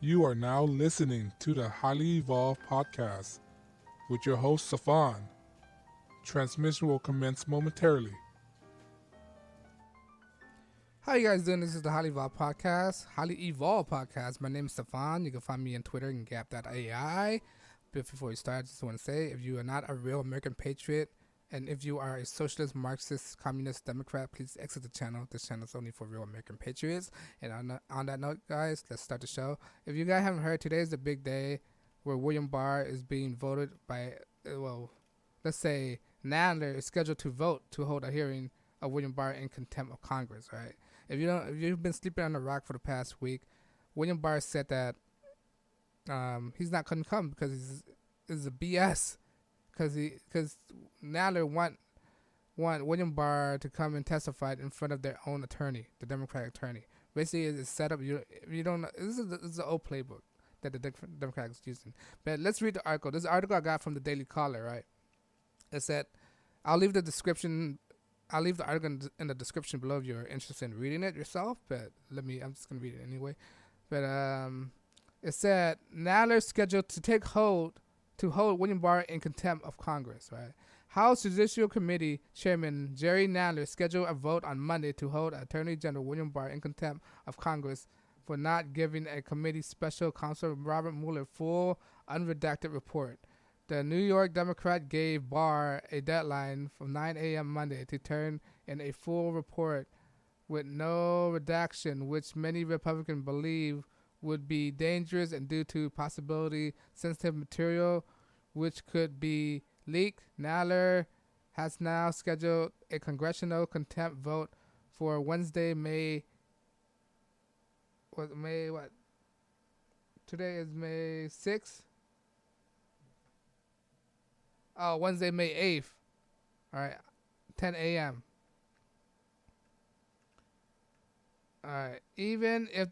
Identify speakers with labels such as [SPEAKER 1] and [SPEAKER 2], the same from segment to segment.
[SPEAKER 1] You are now listening to the Highly Evolved Podcast with your host, Safan. Transmission will commence momentarily.
[SPEAKER 2] How you guys doing? This is the Highly Evolved Podcast. Highly Evolved Podcast. My name is Stefan. You can find me on Twitter and gap.ai. But before we start, I just want to say, if you are not a real American patriot, and if you are a socialist, Marxist, communist, Democrat, please exit the channel. This channel is only for real American patriots. And on that note, guys, let's start the show. If you guys haven't heard, today is the big day where William Barr is being voted by, let's say Nadler is scheduled to vote to hold a hearing of William Barr in contempt of Congress, right? If you've been sleeping on the rock for the past week, William Barr said that he's not going to come because it's a BS. Because Nadler want William Barr to come and testify in front of their own attorney, the Democratic attorney. Basically, it's set up. You don't know. This is the old playbook that the Democrats using. But let's read the article. This article I got from the Daily Caller, right? It said, I'll leave the article in the description below if you're interested in reading it yourself. But I'm just gonna read it anyway. But it said Nadler scheduled to hold William Barr in contempt of Congress, right? House Judicial Committee Chairman Jerry Nadler scheduled a vote on Monday to hold Attorney General William Barr in contempt of Congress for not giving a committee special counsel Robert Mueller full unredacted report. The New York Democrat gave Barr a deadline from 9 a.m. Monday to turn in a full report with no redaction, which many Republicans believe would be dangerous and due to possibility sensitive material which could be leaked. Nadler has now scheduled a congressional contempt vote for Wednesday, May what? Today is May 6th. Oh, Wednesday, May 8th. All right, 10 a.m. All right, even in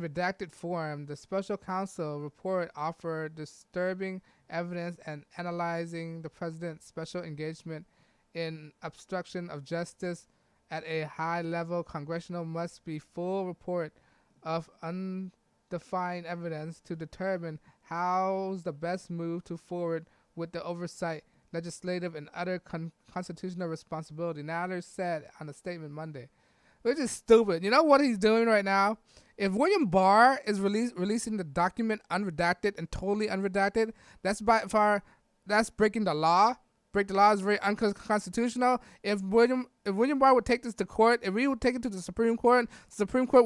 [SPEAKER 2] redacted form, the special counsel report offered disturbing evidence and analyzing the president's special engagement in obstruction of justice at a high level. Congressional must be full report of undefined evidence to determine how's the best move to forward with the oversight, legislative, and other constitutional responsibility. Nadler said on a statement Monday. Which is stupid. You know what he's doing right now? If William Barr is releasing the document unredacted and totally unredacted, that's breaking the law. Break the law is very unconstitutional. If William Barr would take this to court, if we would take it to the Supreme Court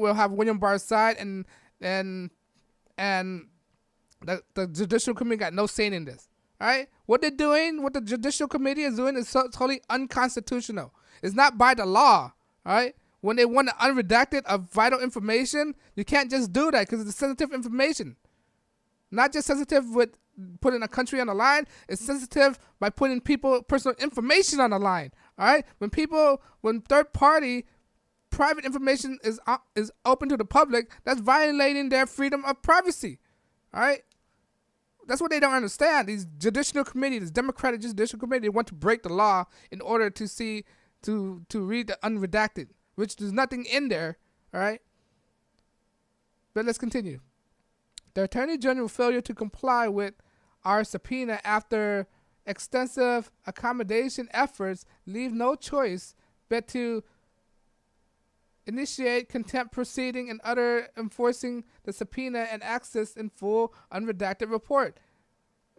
[SPEAKER 2] will have William Barr's side, and the Judicial Committee got no say in this. All right, what the Judicial Committee is doing is totally unconstitutional. It's not by the law. All right. When they want the unredacted of vital information, you can't just do that because it's sensitive information. Not just sensitive with putting a country on the line, it's sensitive by putting people personal information on the line. All right? When third party private information is open to the public, that's violating their freedom of privacy. All right? That's what they don't understand. These judicial committees, this Democratic Judicial Committee, they want to break the law in order to read the unredacted, which there's nothing in there, all right? But let's continue. The Attorney General's failure to comply with our subpoena after extensive accommodation efforts leave no choice but to initiate contempt proceeding and other enforcing the subpoena and access in full unredacted report.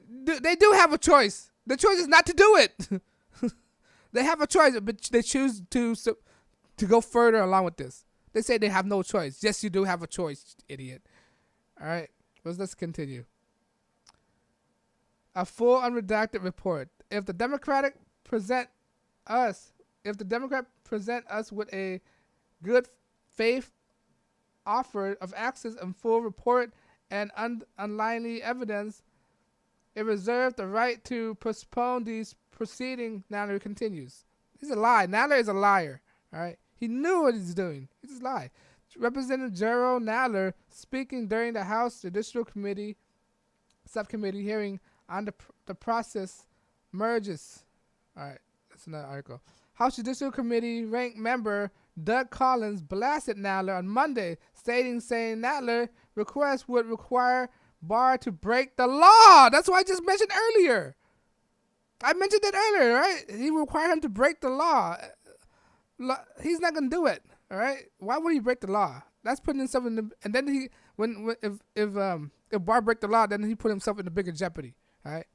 [SPEAKER 2] They do have a choice. The choice is not to do it. They have a choice, but they choose to go further along with this. They say they have no choice. Yes, you do have a choice, idiot. All right, let's continue. A full unredacted report. If the Democrat present us with a good faith offer of access and full report and unlikely evidence, it reserves the right to postpone these proceedings. Nadler continues. He's a lie. Nadler is a liar. All right. He knew what he's doing. He just lied. Representative Gerald Nadler, speaking during the House Judicial Committee subcommittee hearing on the process merges. All right. That's another article. House Judicial Committee rank member Doug Collins blasted Nadler on Monday, saying Nadler request would require Barr to break the law. That's what I just mentioned earlier. I mentioned that earlier, right? He required him to break the law. He's not gonna do it. All right? Why would he break the law? That's putting himself in the. And then if Barr break the law, then he put himself in the bigger jeopardy. All right?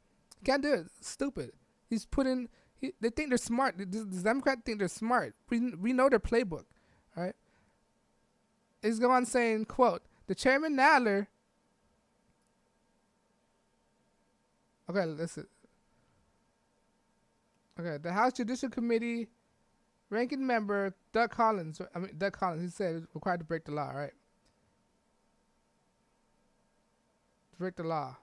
[SPEAKER 2] Can't do it. It's stupid. He's putting. They think they're smart. The Democrats think they're smart. We know their playbook. All right? He's going on saying, quote, the chairman Nadler. Okay, listen. Okay, the House Judicial Committee ranking member Doug Collins, he said it's required to break the law, right? To break the law.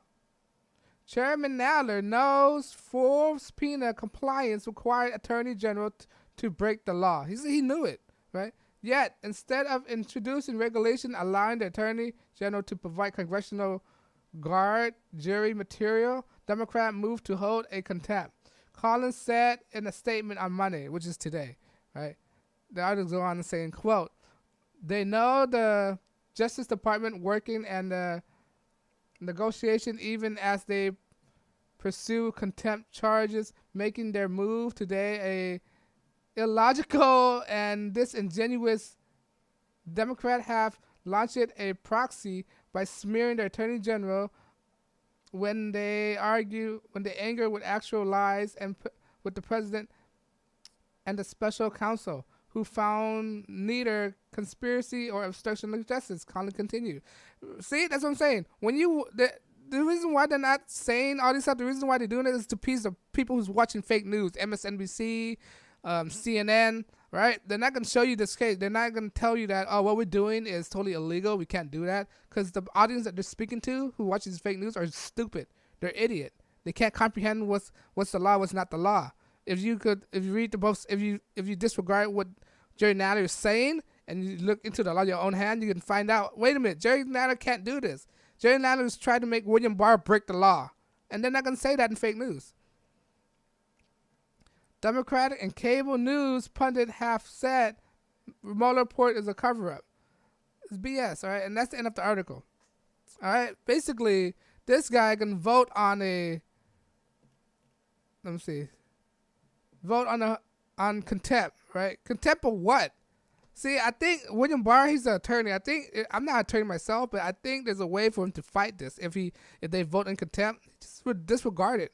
[SPEAKER 2] Chairman Nadler knows full subpoena compliance required Attorney General to break the law. He knew it, right? Yet, instead of introducing regulation allowing the Attorney General to provide congressional guard jury material, Democrat moved to hold a contempt. Collins said in a statement on Monday, which is today, right? The article goes on saying, quote, they know the Justice Department working and the negotiation even as they pursue contempt charges, making their move today a illogical and disingenuous. Democrats have launched a proxy by smearing the Attorney General when they anger with actual lies and with the president and the special counsel, who found neither conspiracy or obstruction of justice. Collins continued. See, that's what I'm saying. When the reason why they're not saying all this stuff, the reason why they're doing it is to appease the people who's watching fake news, MSNBC, CNN, right? They're not going to show you this case. They're not going to tell you that, oh, what we're doing is totally illegal. We can't do that. Because the audience that they're speaking to who watches fake news are stupid. They're idiot. They can't comprehend what's the law, what's not the law. If you read the books, if you disregard what Jerry Nadler is saying and you look into the law in your own hand, you can find out, wait a minute, Jerry Nadler can't do this. Jerry Nadler is trying to make William Barr break the law. And they're not going to say that in fake news. Democratic and cable news pundit have said Mueller report is a cover-up. It's BS, all right? And that's the end of the article. All right? Basically, this guy can vote on on contempt, right? Contempt of what? See, I think William Barr, he's an attorney. I'm not an attorney myself, but I think there's a way for him to fight this. If they vote in contempt, just disregard it.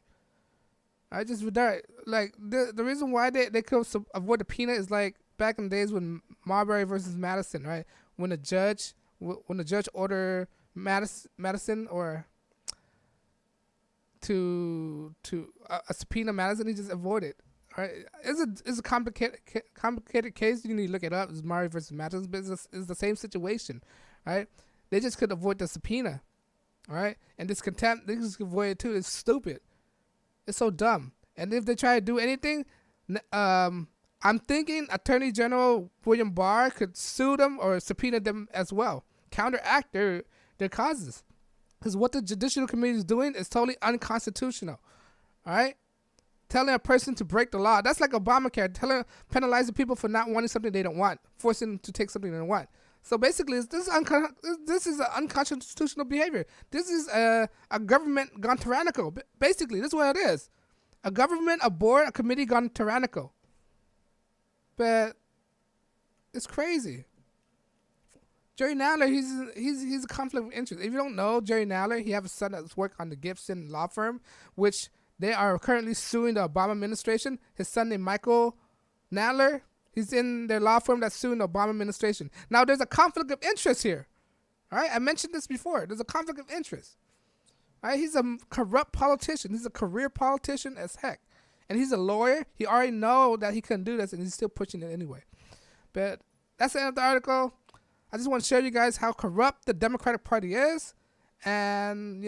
[SPEAKER 2] I just regard like the reason why they could avoid the peanut is like back in the days when Marbury versus Madison, right? When the judge ordered Madison or to a subpoena Madison, he just avoided. Right? It's a complicated case. You need to look it up. It's Marbury versus Madison, but it's the same situation, right? They just could avoid the subpoena, all right? And this contempt, they just avoid it too. It's stupid. It's so dumb. And if they try to do anything, I'm thinking Attorney General William Barr could sue them or subpoena them as well. Counteract their causes. Because what the Judicial Committee is doing is totally unconstitutional. All right? Telling a person to break the law. That's like Obamacare. Penalizing people for not wanting something they don't want. Forcing them to take something they don't want. So basically, this is an unconstitutional behavior. This is a government gone tyrannical. Basically, this is what it is. A government, a board, a committee gone tyrannical. But it's crazy. Jerry Nadler, he's a conflict of interest. If you don't know Jerry Nadler, he has a son that's worked on the Gibson law firm, which they are currently suing the Obama administration. His son named Michael Nadler. He's in their law firm that's suing the Obama administration. Now, there's a conflict of interest here. All right? I mentioned this before. There's a conflict of interest. All right? He's a corrupt politician. He's a career politician as heck. And he's a lawyer. He already knows that he couldn't do this, and he's still pushing it anyway. But that's the end of the article. I just want to show you guys how corrupt the Democratic Party is. And,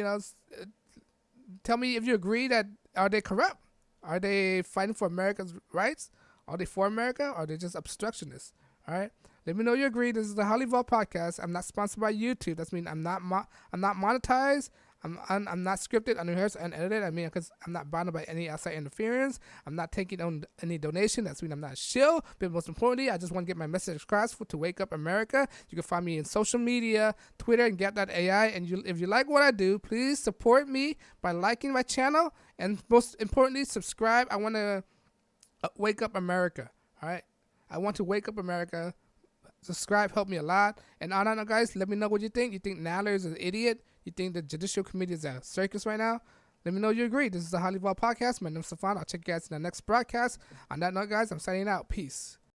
[SPEAKER 2] tell me if you agree that, are they corrupt? Are they fighting for America's rights? Are they for America, or are they just obstructionists? All right. Let me know you agree. This is the HighlyEvolvedPodcast. I'm not sponsored by YouTube. That means I'm not monetized. I'm not scripted, unrehearsed, unedited. I mean, because I'm not bounded by any outside interference. I'm not taking on any donation. That's mean I'm not a shill. But most importantly, I just want to get my message across to wake up America. You can find me in social media, Twitter, and Gap.ai. And if you like what I do, please support me by liking my channel. And most importantly, subscribe. I want to wake up America. All right? I want to wake up America. Subscribe, help me a lot. And on that note, guys, let me know what you think. You think Nadler is an idiot? You think the Judicial Committee is a circus right now? Let me know you agree. This is the Highly Evolved Podcast. My name is Stefan. I'll check you guys in the next broadcast. On that note, guys, I'm signing out. Peace.